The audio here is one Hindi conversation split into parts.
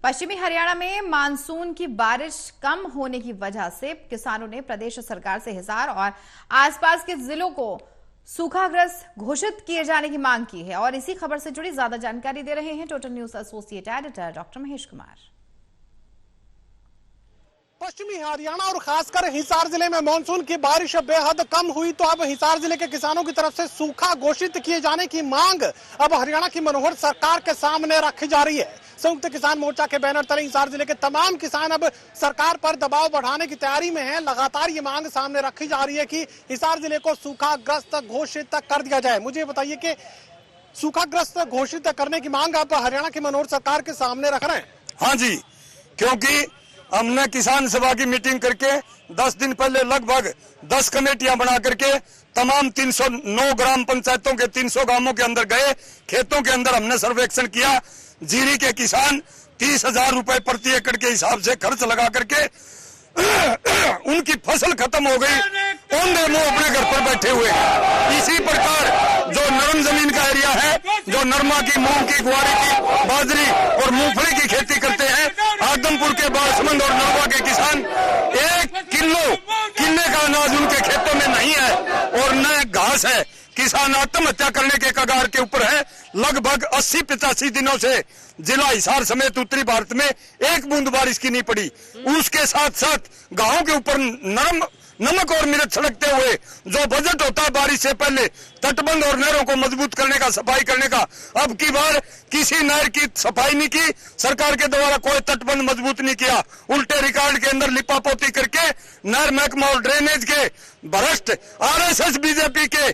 पश्चिमी हरियाणा में मानसून की बारिश कम होने की वजह से किसानों ने प्रदेश सरकार से हिसार और आसपास के जिलों को सूखाग्रस्त घोषित किए जाने की मांग की है। और इसी खबर से जुड़ी ज्यादा जानकारी दे रहे हैं total news associate editor doctor Mahesh Kumar. पश्चिमी हरियाणा और खासकर हिसार जिले में मानसून की बारिश बेहद कम हुई तो अब हिसार जिले के किसानों की तरफ से सूखा घोषित किए जाने की मांग अब हरियाणा की मनोहर सरकार के सामने रखी जा रही है। संयुक्त किसान मोर्चा के बैनर तले हिसार जिले के तमाम किसान अब सरकार पर दबाव बढ़ाने की तैयारी में हैं। लगातार ये मांग सामने रखी जा रही है कि हिसार जिले को सूखाग्रस्त घोषित कर दिया जाए। मुझे बताइए कि सूखाग्रस्त घोषित करने की मांग आप हरियाणा की मनोहर सरकार के सामने रख रहे हैं? हाँ जी, क्योंकि हमने किसान सभा की मीटिंग करके 10 दिन पहले लगभग 10 कमेटियां बना करके तमाम 309 ग्राम पंचायतों के 300 गांवों के अंदर गए। खेतों के अंदर हमने सर्वेक्षण किया। जीरी के किसान 30,000 रुपए प्रति एकड़ के हिसाब से खर्च लगा करके उनकी फसल खत्म हो गई, औंधे मुंह अपने घर पर बैठे हुए हैं। इसी प्रकार जो नरम जमीन का एरिया है, जो नरमा की, मूंग की, ग्वारी की, बाजरी और मूंगफली की खेती करते हैं, आदमपुर के बालसमंद और नरवा के किसान 1 किलो किन्ने का अनाज उनके खेतों में नहीं है और न घास है। किसान आत्महत्या करने के कगार के ऊपर है। लगभग 80-85 दिनों से जिला हिसार समेत उत्तरी भारत में एक बूंद बारिश की नहीं पड़ी। उसके साथ साथ गांवों के ऊपर नमक और मिर्च छिड़कते हुए जो बजट होता है बारिश से पहले तटबंध और नहरों को मजबूत करने का, सफाई करने का, अब की बार किसी नहर की सफाई नहीं की। सरकार के द्वारा कोई तटबंध मजबूत नहीं किया। उल्टे रिकॉर्ड के अंदर लिपापोती करके नहर महकमा और ड्रेनेज के भ्रष्ट आरएसएस बीजेपी के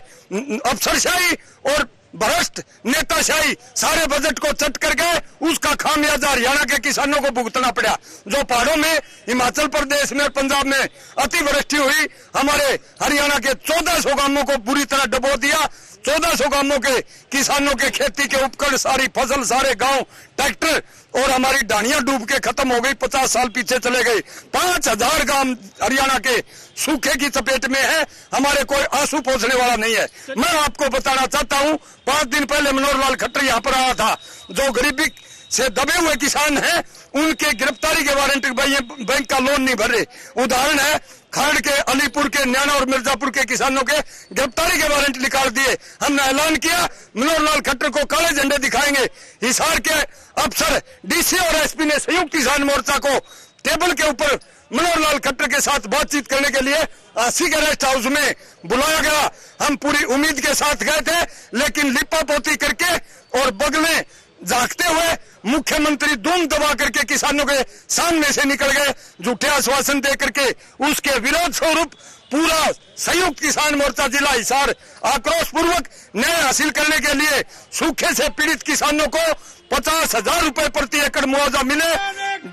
अफसरशाही और भ्रष्ट नेताशाही सारे बजट को चट कर गए। उसका खामियाजा हरियाणा के किसानों को भुगतना पड़ा। जो पहाड़ों में, हिमाचल प्रदेश में, पंजाब में अतिवृष्टि हुई, हमारे हरियाणा के 1400 गांवों को बुरी तरह डुबो दिया। 1400 गांवों के किसानों के खेती के उपकरण, सारी फसल, सारे गांव, ट्रैक्टर और हमारी ढाणियां डूब के खत्म हो गई। 50 साल पीछे चले गए। 5000 गांव हरियाणा के सूखे की चपेट में है। हमारे कोई आंसू पोंछने वाला नहीं है। मैं आपको बताना चाहता हूं, 5 दिन पहले मनोहर लाल खट्टर यहाँ पर आया था। जो गरीबी से दबे हुए किसान हैं उनके गिरफ्तारी के वारंट बैंक का लोन नहीं भर रहे। उदाहरण है खरड़ के, अलीपुर के, नैना और मिर्जापुर के किसानों के गिरफ्तारी के वारंट निकाल दिए। हमने ऐलान किया मनोहर लाल खट्टर को काले झंडे दिखाएंगे। हिसार के अफसर, डीसी और एसपी ने संयुक्त किसान मोर्चा को टेबल के ऊपर मनोहर लाल खट्टर के साथ बातचीत करने के लिए आशी के रेस्ट हाउस में बुलाया गया। हम पूरी उम्मीद के साथ गए थे, लेकिन लिपापोती करके और बगलें झांकते हुए मुख्यमंत्री धूम दबा करके किसानों के सामने से निकल गए, झूठे आश्वासन दे करके। उसके विरोध स्वरूप पूरा संयुक्त किसान मोर्चा जिला हिसार आक्रोश पूर्वक न्याय हासिल करने के लिए सूखे से पीड़ित किसानों को 50,000 रुपए प्रति एकड़ मुआवजा मिले,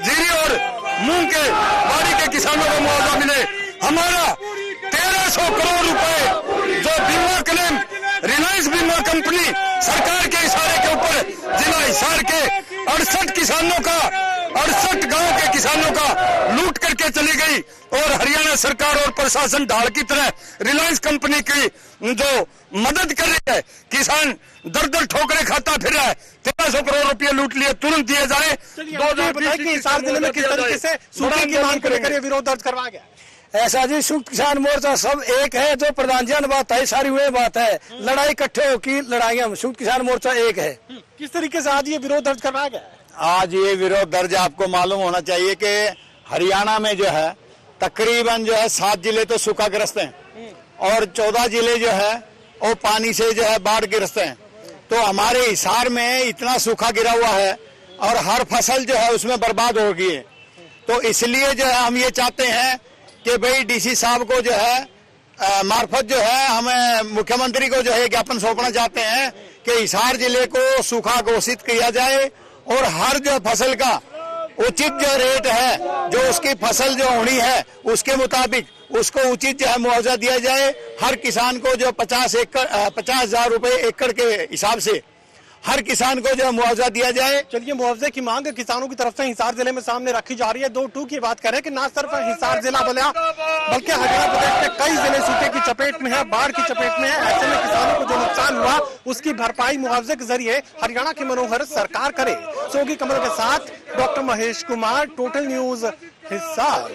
जीरी और मूंग के बाड़ी के किसानों को मुआवजा मिले। हमारा 1300 करोड़ रुपए जो बीमा क्लेम रिलायंस बीमा कंपनी सरकार के इशारे के ऊपर जिला हिसार के 68 किसानों का, 68 गांव के किसानों का लूट करके चली गई। और हरियाणा सरकार और प्रशासन ढाल की तरह रिलायंस कंपनी की जो मदद कर रही है, किसान दर दर ठोकरे खाता फिर रहा है। 1300 करोड़ रुपए लूट लिए, तुरंत दिए जाए। 2020 हिसार जिले में किस तरीके से सूखे की मांग को लेकर ये विरोध दर्ज करवाया गया? ऐसा जी, संयुक्त किसान मोर्चा सब एक है। जो प्रधान जी ने बात है सारी वही बात है। लड़ाई इकट्ठे होकर लड़ाइयां, संयुक्त किसान मोर्चा एक है। किस तरीके से आज ये विरोध दर्ज करवाया गया? आज ये विरोध दर्ज आपको मालूम होना चाहिए कि हरियाणा में जो है तकरीबन जो है 7 जिले तो सूखाग्रस्त हैं और 14 जिले जो है वो पानी से जो है बाढ़ ग्रस्त हैं। तो हमारे हिसार में इतना सूखा गिरा हुआ है और हर फसल जो है उसमें बर्बाद हो गई है। तो इसलिए जो है हम ये चाहते हैं कि भाई डीसी साहब को जो है मार्फत जो है हमें मुख्यमंत्री को जो है ज्ञापन सौंपना चाहते हैं कि हिसार जिले को सूखा घोषित किया जाए और हर जो फसल का उचित जो रेट है, जो उसकी फसल जो होनी है उसके मुताबिक उसको उचित जो है मुआवजा दिया जाए। हर किसान को जो 50,000 रुपए एकड़ के हिसाब से हर किसान को जो है मुआवजा दिया जाए। चलिए, मुआवजे की मांग किसानों की तरफ से हिसार जिले में सामने रखी जा रही है। 2-2 की बात करें कि न सिर्फ हिसार जिला बल्कि हरियाणा प्रदेश के कई जिले सूखे की चपेट में है, बाढ़ की चपेट में है। ऐसे में किसानों को जो नुकसान हुआ उसकी भरपाई मुआवजे के जरिए हरियाणा की मनोहर सरकार करे। सोगी कमल के साथ doctor Mahesh Kumar, total news Hisar.